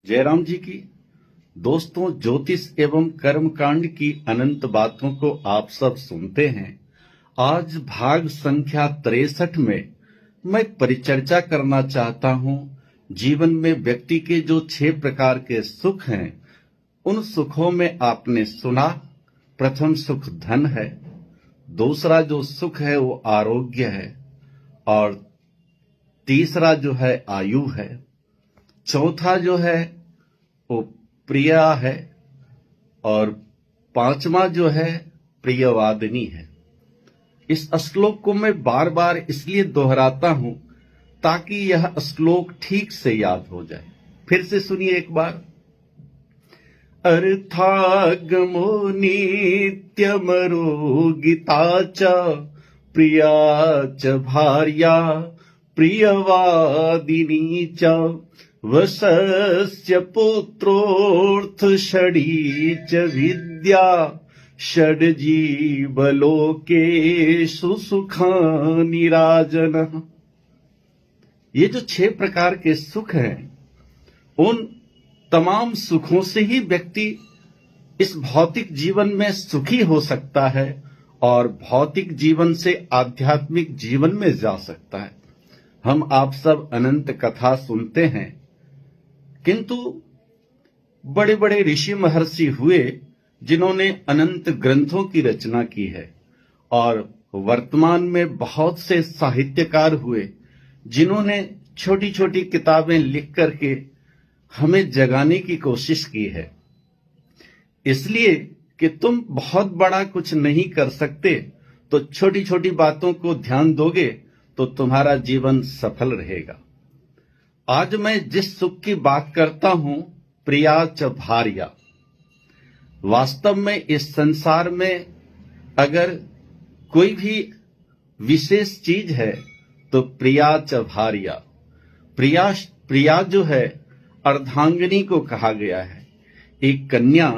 जयराम जी की। दोस्तों, ज्योतिष एवं कर्मकांड की अनंत बातों को आप सब सुनते हैं। आज भाग संख्या 63 में मैं परिचर्चा करना चाहता हूं जीवन में व्यक्ति के जो 6 प्रकार के सुख हैं। उन सुखों में आपने सुना, प्रथम सुख धन है, दूसरा जो सुख है वो आरोग्य है, और तीसरा जो है आयु है, चौथा जो है वो प्रिया है, और पांचवा जो है प्रियवादिनी है। इस श्लोक को मैं बार बार इसलिए दोहराता हूं ताकि यह श्लोक ठीक से याद हो जाए। फिर से सुनिए एक बार। अर्थागमो नित्यमरोगिता च प्रिया च भार्या प्रियवादिनी च वशस्य पुत्रोऽर्थषडी च विद्या षड्जीवलोकेषु सुखानि राजनः। ये जो 6 प्रकार के सुख हैं, उन तमाम सुखों से ही व्यक्ति इस भौतिक जीवन में सुखी हो सकता है और भौतिक जीवन से आध्यात्मिक जीवन में जा सकता है। हम आप सब अनंत कथा सुनते हैं, किंतु बड़े बड़े ऋषि महर्षि हुए जिन्होंने अनंत ग्रंथों की रचना की है, और वर्तमान में बहुत से साहित्यकार हुए जिन्होंने छोटी छोटी किताबें लिख करके हमें जगाने की कोशिश की है। इसलिए कि तुम बहुत बड़ा कुछ नहीं कर सकते, तो छोटी छोटी बातों को ध्यान दोगे तो तुम्हारा जीवन सफल रहेगा। आज मैं जिस सुख की बात करता हूं, प्रिया च भार्या। वास्तव में इस संसार में अगर कोई भी विशेष चीज है तो प्रिया च भार्या। प्रिया जो है अर्धांगिनी को कहा गया है। एक कन्या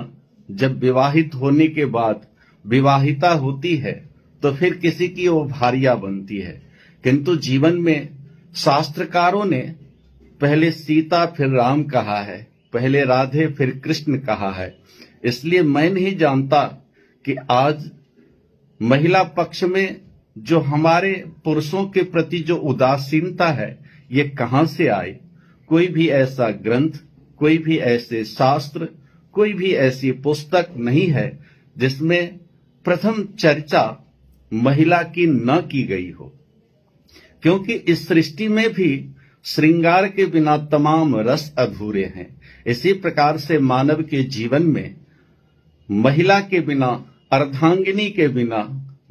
जब विवाहित होने के बाद विवाहिता होती है तो फिर किसी की वो भार्या बनती है, किंतु जीवन में शास्त्रकारों ने पहले सीता फिर राम कहा है, पहले राधे फिर कृष्ण कहा है। इसलिए मैं नहीं जानता कि आज महिला पक्ष में जो हमारे पुरुषों के प्रति जो उदासीनता है, ये कहां से आई। कोई भी ऐसा ग्रंथ, कोई भी ऐसे शास्त्र, कोई भी ऐसी पुस्तक नहीं है जिसमें प्रथम चर्चा महिला की न की गई हो, क्योंकि इस सृष्टि में भी श्रृंगार के बिना तमाम रस अधूरे हैं। इसी प्रकार से मानव के जीवन में महिला के बिना, अर्धांगिनी के बिना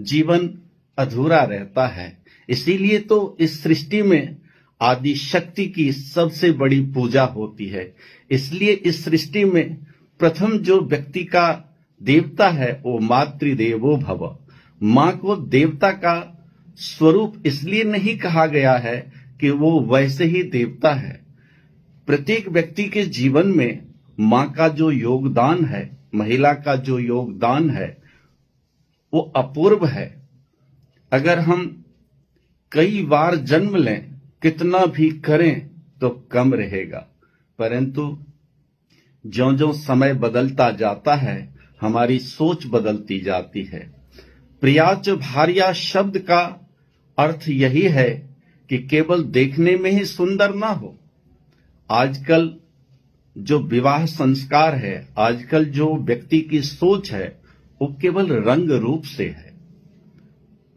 जीवन अधूरा रहता है। इसीलिए तो इस सृष्टि में आदि शक्ति की सबसे बड़ी पूजा होती है। इसलिए इस सृष्टि में प्रथम जो व्यक्ति का देवता है वो मातृदेवो भव। मां को देवता का स्वरूप इसलिए नहीं कहा गया है कि वो वैसे ही देवता है। प्रत्येक व्यक्ति के जीवन में मां का जो योगदान है, महिला का जो योगदान है, वो अपूर्व है। अगर हम कई बार जन्म लें, कितना भी करें तो कम रहेगा, परंतु ज्यों-ज्यों समय बदलता जाता है हमारी सोच बदलती जाती है। प्रियाच भार्या शब्द का अर्थ यही है कि केवल देखने में ही सुंदर ना हो। आजकल जो विवाह संस्कार है, आजकल जो व्यक्ति की सोच है, वो केवल रंग रूप से है।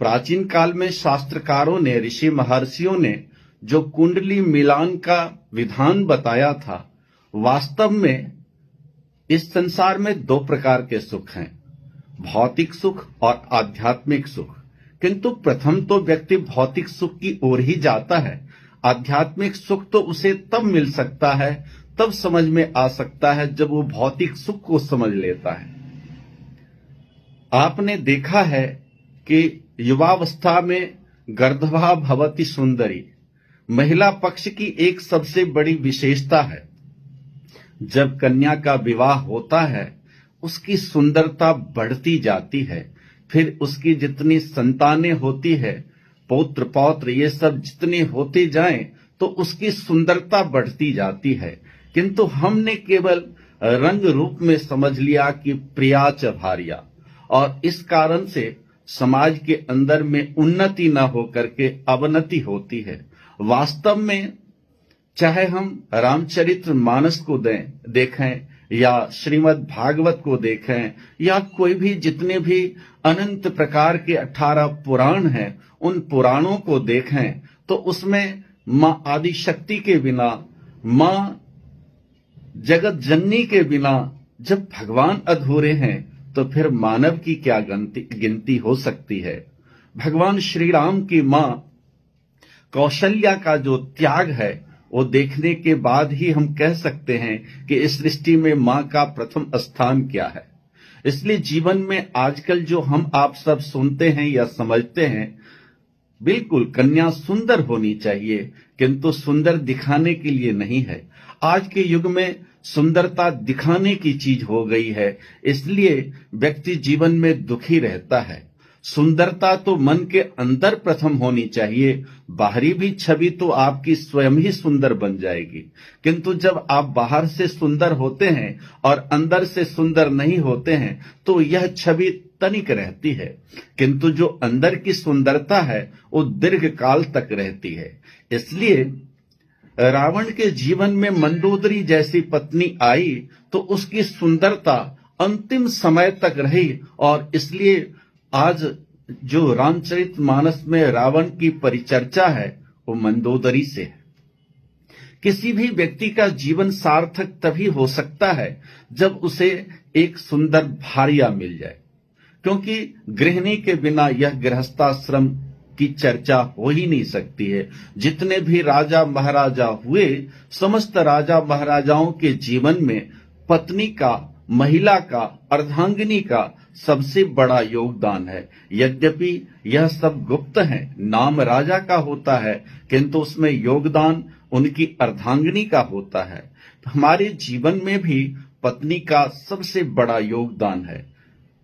प्राचीन काल में शास्त्रकारों ने, ऋषि महर्षियों ने जो कुंडली मिलान का विधान बताया था, वास्तव में इस संसार में 2 प्रकार के सुख हैं, भौतिक सुख और आध्यात्मिक सुख। किंतु प्रथम तो व्यक्ति भौतिक सुख की ओर ही जाता है। आध्यात्मिक सुख तो उसे तब मिल सकता है, तब समझ में आ सकता है जब वो भौतिक सुख को समझ लेता है। आपने देखा है कि युवावस्था में गर्दभा भवति सुंदरी महिला पक्ष की एक सबसे बड़ी विशेषता है। जब कन्या का विवाह होता है, उसकी सुंदरता बढ़ती जाती है। फिर उसकी जितनी संतानें होती है, पौत्र पौत्र ये सब जितने होते जाएं, तो उसकी सुंदरता बढ़ती जाती है। किंतु हमने केवल रंग रूप में समझ लिया कि प्रिया च भार्या, और इस कारण से समाज के अंदर में उन्नति न होकर के अवनति होती है। वास्तव में चाहे हम रामचरित्र मानस को देखें या श्रीमद् भागवत को देखें या कोई भी जितने भी अनंत प्रकार के 18 पुराण हैं, उन पुराणों को देखें तो उसमें मां आदि शक्ति के बिना, मां जगत जननी के बिना जब भगवान अधूरे हैं तो फिर मानव की क्या गिनती हो सकती है। भगवान श्री राम की मां कौशल्या का जो त्याग है वो देखने के बाद ही हम कह सकते हैं कि इस सृष्टि में मां का प्रथम स्थान क्या है। इसलिए जीवन में आजकल जो हम आप सब सुनते हैं या समझते हैं, बिल्कुल कन्या सुंदर होनी चाहिए, किंतु सुंदर दिखाने के लिए नहीं है। आज के युग में सुंदरता दिखाने की चीज हो गई है, इसलिए व्यक्ति जीवन में दुखी रहता है। सुंदरता तो मन के अंदर प्रथम होनी चाहिए, बाहरी भी छवि तो आपकी स्वयं ही सुंदर बन जाएगी। किंतु जब आप बाहर से सुंदर होते हैं और अंदर से सुंदर नहीं होते हैं तो यह छवि तनिक रहती है, किंतु जो अंदर की सुंदरता है वो दीर्घ काल तक रहती है। इसलिए रावण के जीवन में मंदोदरी जैसी पत्नी आई तो उसकी सुंदरता अंतिम समय तक रही, और इसलिए आज जो रामचरितमानस में रावण की परिचर्चा है वो मंदोदरी से है। किसी भी व्यक्ति का जीवन सार्थक तभी हो सकता है जब उसे एक सुंदर भार्या मिल जाए, क्योंकि गृहिणी के बिना यह गृहस्थाश्रम की चर्चा हो ही नहीं सकती है। जितने भी राजा महाराजा हुए, समस्त राजा महाराजाओं के जीवन में पत्नी का, महिला का, अर्धांगिनी का सबसे बड़ा योगदान है। यद्यपि यह सब गुप्त है, नाम राजा का होता है, किंतु उसमें योगदान उनकी अर्धांगिनी का होता है। हमारे जीवन में भी पत्नी का सबसे बड़ा योगदान है।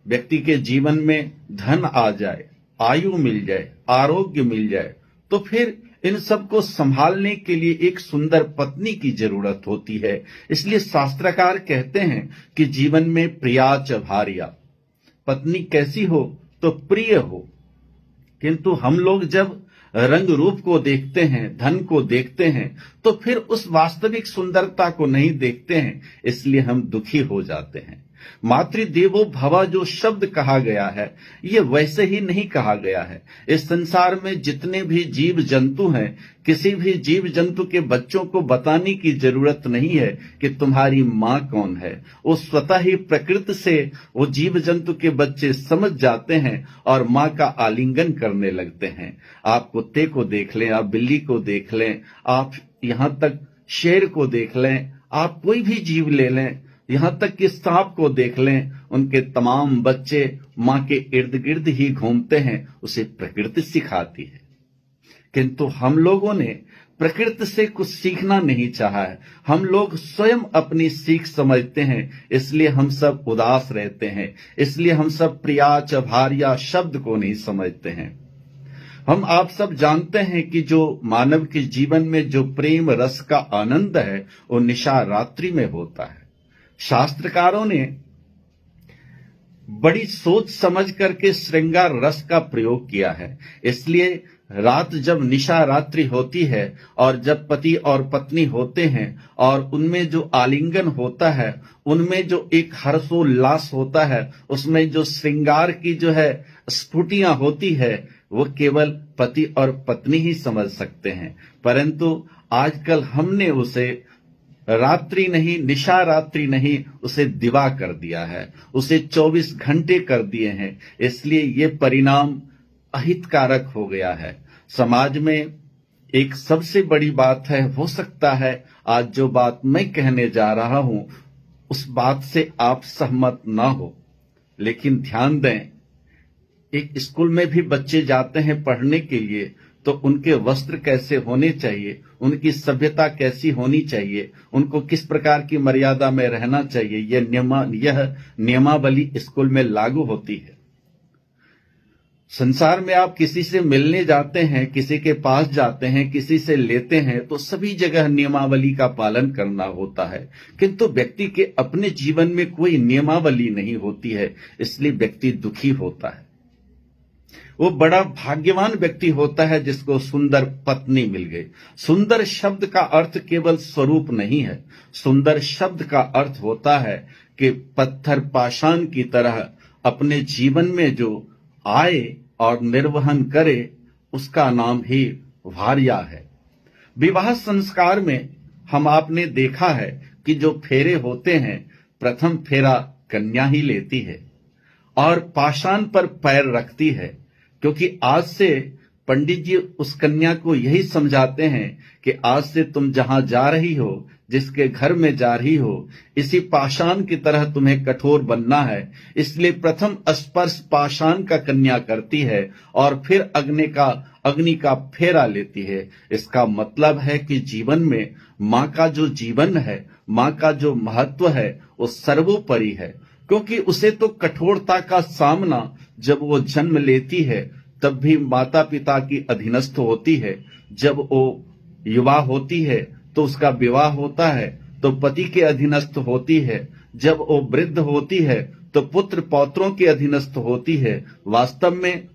व्यक्ति के जीवन में धन आ जाए, आयु मिल जाए, आरोग्य मिल जाए, तो फिर इन सब को संभालने के लिए एक सुंदर पत्नी की जरूरत होती है। इसलिए शास्त्रकार कहते हैं कि जीवन में प्रिया च भार्या, पत्नी कैसी हो तो प्रिय हो। किंतु हम लोग जब रंग रूप को देखते हैं, धन को देखते हैं, तो फिर उस वास्तविक सुंदरता को नहीं देखते हैं, इसलिए हम दुखी हो जाते हैं। मातृदेवो भव जो शब्द कहा गया है, ये वैसे ही नहीं कहा गया है। इस संसार में जितने भी जीव जंतु हैं, किसी भी जीव जंतु के बच्चों को बताने की जरूरत नहीं है कि तुम्हारी माँ कौन है। वो स्वतः ही प्रकृति से वो जीव जंतु के बच्चे समझ जाते हैं और माँ का आलिंगन करने लगते हैं। आप कुत्ते को देख लें, आप बिल्ली को देख लें, आप यहाँ तक शेर को देख लें, आप कोई भी जीव ले लें, यहां तक कि सांप को देख लें, उनके तमाम बच्चे मां के इर्द गिर्द ही घूमते हैं, उसे प्रकृति सिखाती है। किंतु हम लोगों ने प्रकृति से कुछ सीखना नहीं चाहा है। हम लोग स्वयं अपनी सीख समझते हैं, इसलिए हम सब उदास रहते हैं, इसलिए हम सब प्रिया च भार्या शब्द को नहीं समझते हैं। हम आप सब जानते हैं कि जो मानव के जीवन में जो प्रेम रस का आनंद है वो निशा रात्रि में होता है। शास्त्रकारों ने बड़ी सोच समझ करके श्रृंगार रस का प्रयोग किया है। इसलिए रात जब निशा रात्रि होती है और जब पति और पत्नी होते हैं और उनमें जो आलिंगन होता है, उनमें जो एक हर्षोल्लास होता है, उसमें जो श्रृंगार की जो है स्फुटियां होती है, वो केवल पति और पत्नी ही समझ सकते हैं। परंतु आजकल हमने उसे रात्रि नहीं, निशा रात्रि नहीं, उसे दिवा कर दिया है, उसे 24 घंटे कर दिए हैं। इसलिए ये परिणाम अहितकारक हो गया है। समाज में एक सबसे बड़ी बात है, हो सकता है आज जो बात मैं कहने जा रहा हूं उस बात से आप सहमत ना हो, लेकिन ध्यान दें, एक स्कूल में भी बच्चे जाते हैं पढ़ने के लिए, तो उनके वस्त्र कैसे होने चाहिए, उनकी सभ्यता कैसी होनी चाहिए, उनको किस प्रकार की मर्यादा में रहना चाहिए, यह नियमावली स्कूल में लागू होती है। संसार में आप किसी से मिलने जाते हैं, किसी के पास जाते हैं, किसी से लेते हैं, तो सभी जगह नियमावली का पालन करना होता है, किंतु व्यक्ति के अपने जीवन में कोई नियमावली नहीं होती है, इसलिए व्यक्ति दुखी होता है। वो बड़ा भाग्यवान व्यक्ति होता है जिसको सुंदर पत्नी मिल गई। सुंदर शब्द का अर्थ केवल स्वरूप नहीं है, सुंदर शब्द का अर्थ होता है कि पत्थर पाषाण की तरह अपने जीवन में जो आए और निर्वहन करे, उसका नाम ही भार्या है। विवाह संस्कार में हम आपने देखा है कि जो फेरे होते हैं, प्रथम फेरा कन्या ही लेती है और पाषाण पर पैर रखती है, क्योंकि आज से पंडित जी उस कन्या को यही समझाते हैं कि आज से तुम जहां जा रही हो, जिसके घर में जा रही हो, इसी पाषाण की तरह तुम्हें कठोर बनना है। इसलिए प्रथम स्पर्श पाषाण का कन्या करती है और फिर अग्नि का फेरा लेती है। इसका मतलब है कि जीवन में माँ का जो जीवन है, माँ का जो महत्व है, वो सर्वोपरि है, क्योंकि उसे तो कठोरता का सामना जब वो जन्म लेती है तब भी माता पिता की अधीनस्थ होती है। जब वो युवा होती है तो उसका विवाह होता है तो पति के अधीनस्थ होती है। जब वो वृद्ध होती है तो पुत्र पौत्रों के अधीनस्थ होती है। वास्तव में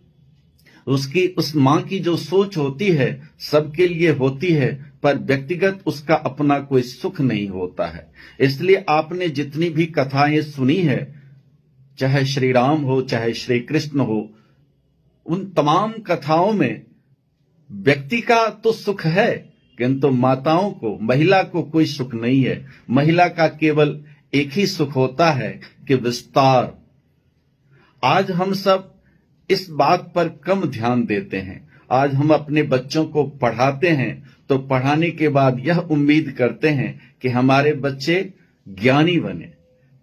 उसकी उस माँ की जो सोच होती है सबके लिए होती है, पर व्यक्तिगत उसका अपना कोई सुख नहीं होता है। इसलिए आपने जितनी भी कथाएं सुनी है, चाहे श्री राम हो चाहे श्री कृष्ण हो, उन तमाम कथाओं में व्यक्ति का तो सुख है, किंतु माताओं को, महिला को कोई सुख नहीं है। महिला का केवल एक ही सुख होता है कि विस्तार। आज हम सब इस बात पर कम ध्यान देते हैं। आज हम अपने बच्चों को पढ़ाते हैं तो पढ़ाने के बाद यह उम्मीद करते हैं कि हमारे बच्चे ज्ञानी बने,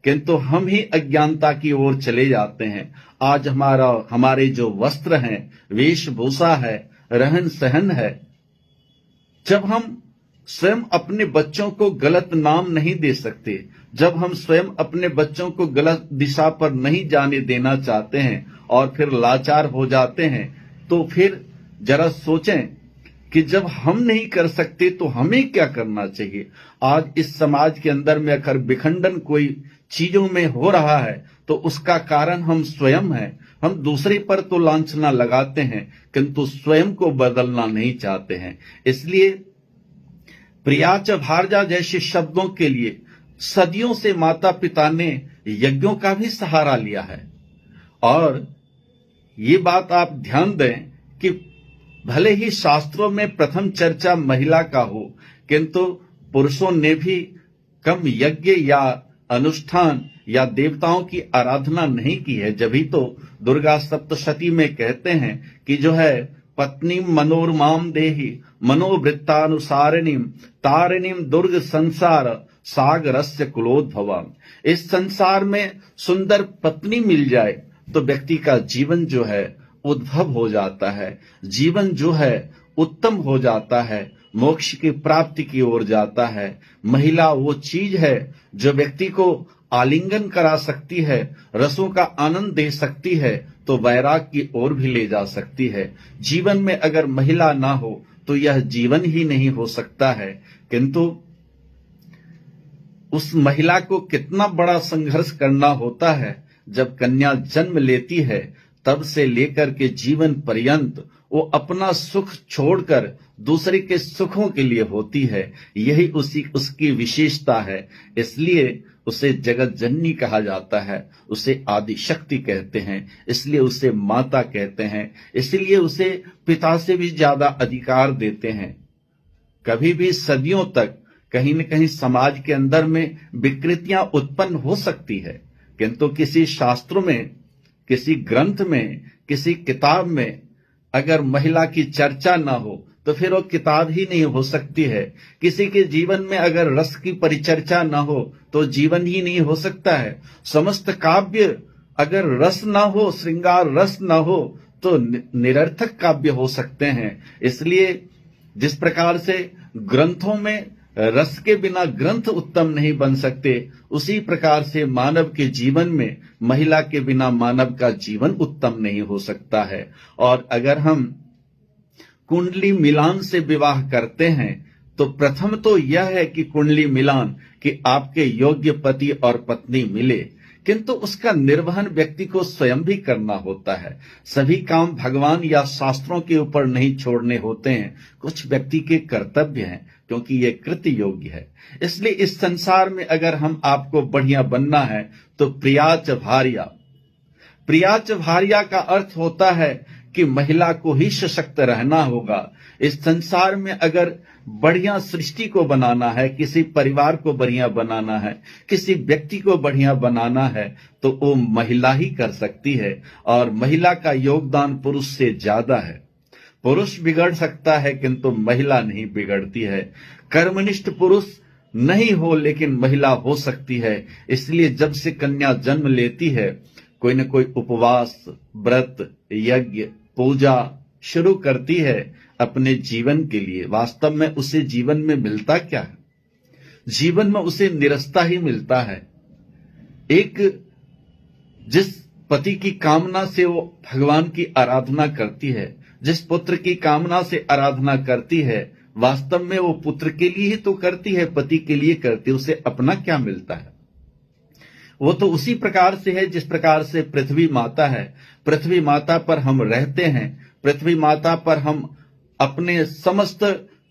किंतु हम ही अज्ञानता की ओर चले जाते हैं। आज हमारे जो वस्त्र हैं, वेशभूषा है, रहन सहन है, जब हम स्वयं अपने बच्चों को गलत नाम नहीं दे सकते, जब हम स्वयं अपने बच्चों को गलत दिशा पर नहीं जाने देना चाहते हैं और फिर लाचार हो जाते हैं, तो फिर जरा सोचें कि जब हम नहीं कर सकते तो हमें क्या करना चाहिए। आज इस समाज के अंदर में अगर विखंडन कोई चीजों में हो रहा है तो उसका कारण हम स्वयं हैं। हम दूसरे पर तो लांछना लगाते हैं किंतु स्वयं को बदलना नहीं चाहते हैं। इसलिए प्रियाच भार्या जैसे शब्दों के लिए सदियों से माता पिता ने यज्ञों का भी सहारा लिया है। और ये बात आप ध्यान दें कि भले ही शास्त्रों में प्रथम चर्चा महिला का हो, किंतु पुरुषों ने भी कम यज्ञ या अनुष्ठान या देवताओं की आराधना नहीं की है। जभी तो दुर्गा सप्तशती में कहते हैं कि जो है पत्नी मनोरमाम देहि मनोवृत्तानुसारिणीम तारिणीम दुर्ग संसार सागरस्य कुलोद्भवम। इस संसार में सुंदर पत्नी मिल जाए तो व्यक्ति का जीवन जो है उद्भव हो जाता है, जीवन जो है उत्तम हो जाता है, मोक्ष की प्राप्ति की ओर जाता है। महिला वो चीज है जो व्यक्ति को आलिंगन करा सकती है, रसों का आनंद दे सकती है, तो वैराग की ओर भी ले जा सकती है। जीवन में अगर महिला ना हो तो यह जीवन ही नहीं हो सकता है। किंतु उस महिला को कितना बड़ा संघर्ष करना होता है। जब कन्या जन्म लेती है तब से लेकर के जीवन पर्यंत वो अपना सुख छोड़कर दूसरे के सुखों के लिए होती है। यही उसकी विशेषता है। इसलिए उसे जगत जननी कहा जाता है, उसे आदि शक्ति कहते हैं, इसलिए उसे माता कहते हैं, इसलिए उसे पिता से भी ज्यादा अधिकार देते हैं। कभी भी सदियों तक कहीं न कहीं समाज के अंदर में विकृतियां उत्पन्न हो सकती है, किंतु किसी शास्त्र में, किसी ग्रंथ में, किसी किताब में अगर महिला की चर्चा ना हो तो फिर वो किताब ही नहीं हो सकती है। किसी के जीवन में अगर रस की परिचर्चा ना हो तो जीवन ही नहीं हो सकता है। समस्त काव्य अगर रस ना हो, श्रृंगार रस ना हो, तो निरर्थक काव्य हो सकते हैं। इसलिए जिस प्रकार से ग्रंथों में रस के बिना ग्रंथ उत्तम नहीं बन सकते, उसी प्रकार से मानव के जीवन में महिला के बिना मानव का जीवन उत्तम नहीं हो सकता है। और अगर हम कुंडली मिलान से विवाह करते हैं तो प्रथम तो यह है कि कुंडली मिलान कि आपके योग्य पति और पत्नी मिले, किंतु उसका निर्वहन व्यक्ति को स्वयं भी करना होता है। सभी काम भगवान या शास्त्रों के ऊपर नहीं छोड़ने होते हैं, कुछ व्यक्ति के कर्तव्य हैं, क्योंकि ये कृत्य योग्य है। इसलिए इस संसार में अगर हम आपको बढ़िया बनना है तो प्रियाच भार्या। प्रियाच भार्या का अर्थ होता है कि महिला को ही सशक्त रहना होगा। इस संसार में अगर बढ़िया सृष्टि को बनाना है, किसी परिवार को बढ़िया बनाना है, किसी व्यक्ति को बढ़िया बनाना है, तो वो महिला ही कर सकती है। और महिला का योगदान पुरुष से ज्यादा है। पुरुष बिगड़ सकता है किंतु महिला नहीं बिगड़ती है। कर्मनिष्ठ पुरुष नहीं हो लेकिन महिला हो सकती है। इसलिए जब से कन्या जन्म लेती है, कोई न कोई उपवास, व्रत, यज्ञ, पूजा शुरू करती है अपने जीवन के लिए। वास्तव में उसे जीवन में मिलता क्या है? जीवन में उसे निरस्ता ही मिलता है। एक जिस पति की कामना से वो भगवान की आराधना करती है, जिस पुत्र की कामना से आराधना करती है, वास्तव में वो पुत्र के लिए ही तो करती है, पति के लिए करती है। उसे अपना क्या मिलता है? वो तो उसी प्रकार से है जिस प्रकार से पृथ्वी माता है। पृथ्वी माता पर हम रहते हैं, पृथ्वी माता पर हम अपने समस्त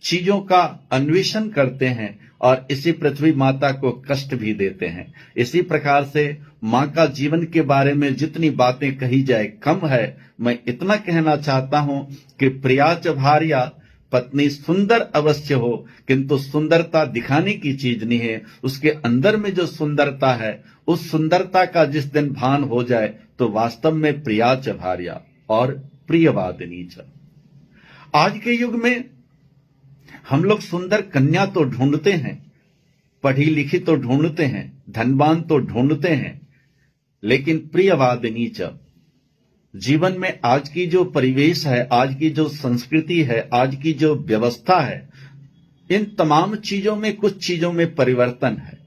चीजों का अन्वेषण करते हैं और इसी पृथ्वी माता को कष्ट भी देते हैं। इसी प्रकार से मां का जीवन के बारे में जितनी बातें कही जाए कम है। मैं इतना कहना चाहता हूं कि प्रियाच भार्या, पत्नी सुंदर अवश्य हो, किंतु सुंदरता दिखाने की चीज नहीं है। उसके अंदर में जो सुंदरता है, उस सुंदरता का जिस दिन भान हो जाए तो वास्तव में प्रियाच भार्या और प्रियवादिनी च। आज के युग में हम लोग सुंदर कन्या तो ढूंढते हैं, पढ़ी लिखी तो ढूंढते हैं, धनवान तो ढूंढते हैं, लेकिन प्रियवादिनी च। जीवन में आज की जो परिवेश है, आज की जो संस्कृति है, आज की जो व्यवस्था है, इन तमाम चीजों में कुछ चीजों में परिवर्तन है।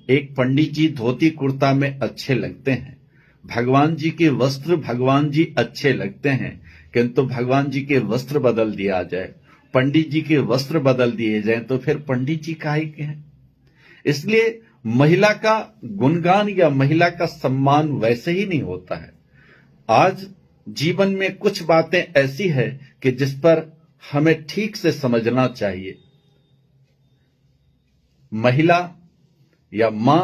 एक पंडित जी धोती कुर्ता में अच्छे लगते हैं, भगवान जी के वस्त्र भगवान जी अच्छे लगते हैं, किंतु भगवान जी के वस्त्र बदल दिया जाए, पंडित जी के वस्त्र बदल दिए जाए तो फिर पंडित जी काहे के हैं? इसलिए महिला का गुणगान या महिला का सम्मान वैसे ही नहीं होता है। आज जीवन में कुछ बातें ऐसी है कि जिस पर हमें ठीक से समझना चाहिए। महिला या मां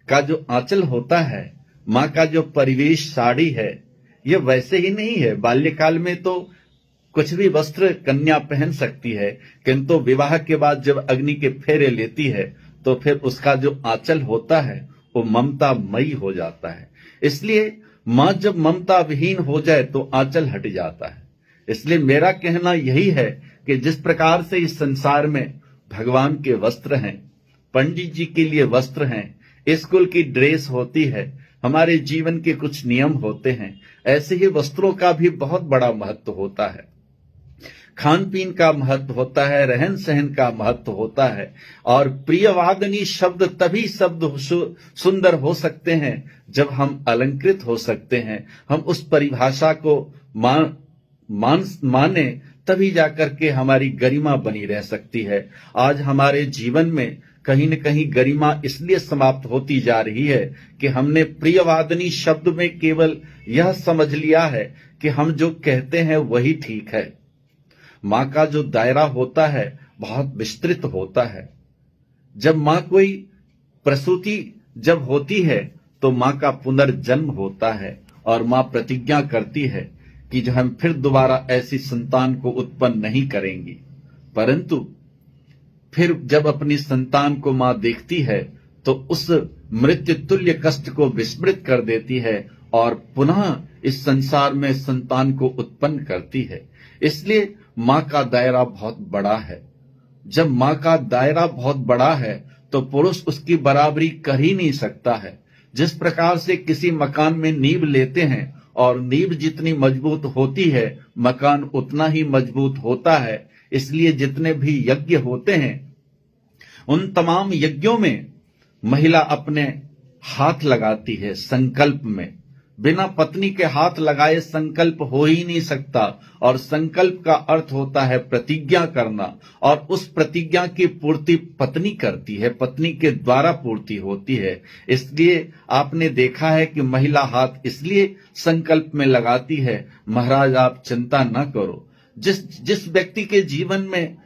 का जो आंचल होता है, मां का जो परिवेश साड़ी है, यह वैसे ही नहीं है। बाल्यकाल में तो कुछ भी वस्त्र कन्या पहन सकती है, किंतु विवाह के बाद जब अग्नि के फेरे लेती है तो फिर उसका जो आंचल होता है वो ममता मई हो जाता है। इसलिए मां जब ममता विहीन हो जाए तो आंचल हट जाता है। इसलिए मेरा कहना यही है कि जिस प्रकार से इस संसार में भगवान के वस्त्र हैं, पंडित जी के लिए वस्त्र हैं, स्कूल की ड्रेस होती है, हमारे जीवन के कुछ नियम होते हैं, ऐसे ही वस्त्रों का भी बहुत बड़ा महत्व होता है। खान पीन का महत्व होता है, रहन सहन का महत्व होता है। और प्रियवादिनी शब्द तभी शब्द सुंदर हो सकते हैं जब हम अलंकृत हो सकते हैं, हम उस परिभाषा को माने, तभी जाकर के हमारी गरिमा बनी रह सकती है। आज हमारे जीवन में कहीं न कहीं गरिमा इसलिए समाप्त होती जा रही है कि हमने प्रियवादिनी शब्द में केवल यह समझ लिया है कि हम जो कहते हैं वही ठीक है। मां का जो दायरा होता है बहुत विस्तृत होता है। जब मां कोई प्रसूति जब होती है तो मां का पुनर्जन्म होता है और मां प्रतिज्ञा करती है कि जो हम फिर दोबारा ऐसी संतान को उत्पन्न नहीं करेंगी। परंतु फिर जब अपनी संतान को मां देखती है तो उस मृत्यु तुल्य कष्ट को विस्मृत कर देती है और पुनः इस संसार में संतान को उत्पन्न करती है। इसलिए मां का दायरा बहुत बड़ा है। जब मां का दायरा बहुत बड़ा है तो पुरुष उसकी बराबरी कर ही नहीं सकता है। जिस प्रकार से किसी मकान में नींव लेते हैं और नींव जितनी मजबूत होती है, मकान उतना ही मजबूत होता है। इसलिए जितने भी यज्ञ होते हैं उन तमाम यज्ञों में महिला अपने हाथ लगाती है संकल्प में। बिना पत्नी के हाथ लगाए संकल्प हो ही नहीं सकता, और संकल्प का अर्थ होता है प्रतिज्ञा करना, और उस प्रतिज्ञा की पूर्ति पत्नी करती है, पत्नी के द्वारा पूर्ति होती है। इसलिए आपने देखा है कि महिला हाथ इसलिए संकल्प में लगाती है। महाराज आप चिंता न करो, जिस व्यक्ति के जीवन में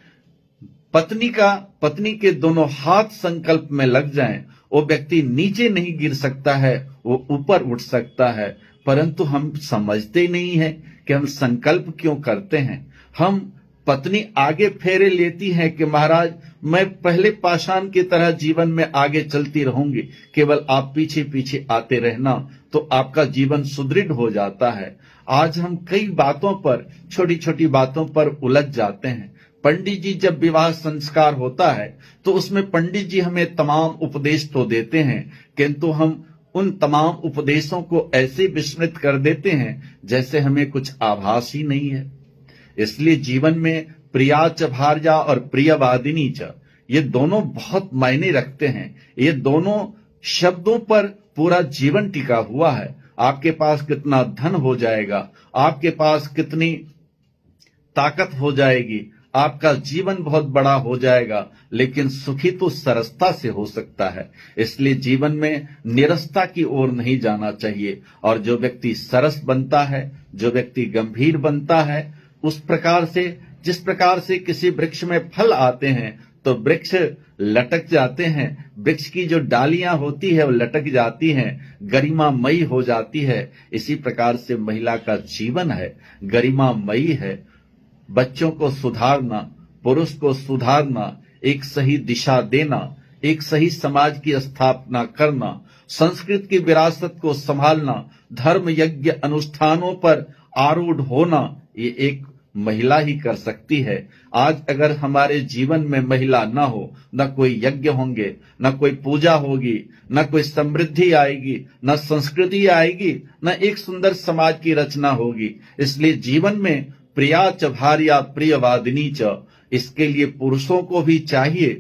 पत्नी के दोनों हाथ संकल्प में लग जाएं, वो व्यक्ति नीचे नहीं गिर सकता है, वो ऊपर उठ सकता है। परंतु हम समझते नहीं है कि हम संकल्प क्यों करते हैं। हम पत्नी आगे फेरे लेती है कि महाराज मैं पहले पाषाण की तरह जीवन में आगे चलती रहूंगी, केवल आप पीछे पीछे आते रहना, तो आपका जीवन सुदृढ़ हो जाता है। आज हम कई बातों पर, छोटी छोटी बातों पर उलझ जाते हैं। पंडित जी जब विवाह संस्कार होता है तो उसमें पंडित जी हमें तमाम उपदेश तो देते हैं, किंतु हम उन तमाम उपदेशों को ऐसे विस्मृत कर देते हैं जैसे हमें कुछ आभास ही नहीं है। इसलिए जीवन में प्रिया च भार्या और प्रियवादिनी च, ये दोनों बहुत मायने रखते हैं। ये दोनों शब्दों पर पूरा जीवन टिका हुआ है। आपके पास कितना धन हो जाएगा, आपके पास कितनी ताकत हो जाएगी, आपका जीवन बहुत बड़ा हो जाएगा, लेकिन सुखी तो सरसता से हो सकता है। इसलिए जीवन में निरसता की ओर नहीं जाना चाहिए। और जो व्यक्ति सरस बनता है, जो व्यक्ति गंभीर बनता है, उस प्रकार से, जिस प्रकार से किसी वृक्ष में फल आते हैं तो वृक्ष लटक जाते हैं, वृक्ष की जो डालियां होती है वो लटक जाती हैं, गरिमामयी हो जाती है। इसी प्रकार से महिला का जीवन है, गरिमामयी है। बच्चों को सुधारना, पुरुष को सुधारना, एक सही दिशा देना, एक सही समाज की स्थापना करना, संस्कृत की विरासत को संभालना, धर्म यज्ञ अनुष्ठानों पर आरूढ़ होना, ये एक महिला ही कर सकती है। आज अगर हमारे जीवन में महिला न हो, न कोई यज्ञ होंगे, न कोई पूजा होगी, न कोई समृद्धि आएगी, न संस्कृति आएगी, न एक सुंदर समाज की रचना होगी। इसलिए जीवन में प्रिया च भार्या प्रियवादिनी च, इसके लिए पुरुषों को भी चाहिए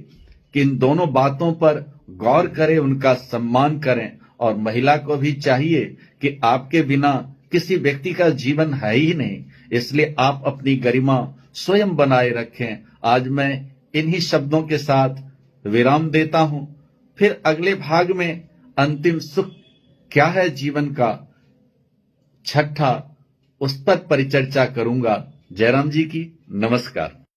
कि इन दोनों बातों पर गौर करें, उनका सम्मान करें, और महिला को भी चाहिए कि आपके बिना किसी व्यक्ति का जीवन है ही नहीं। इसलिए आप अपनी गरिमा स्वयं बनाए रखें। आज मैं इन्हीं शब्दों के साथ विराम देता हूं। फिर अगले भाग में अंतिम सुख क्या है जीवन का, छठा, उस पर परिचर्चा करूंगा। जयराम जी की नमस्कार।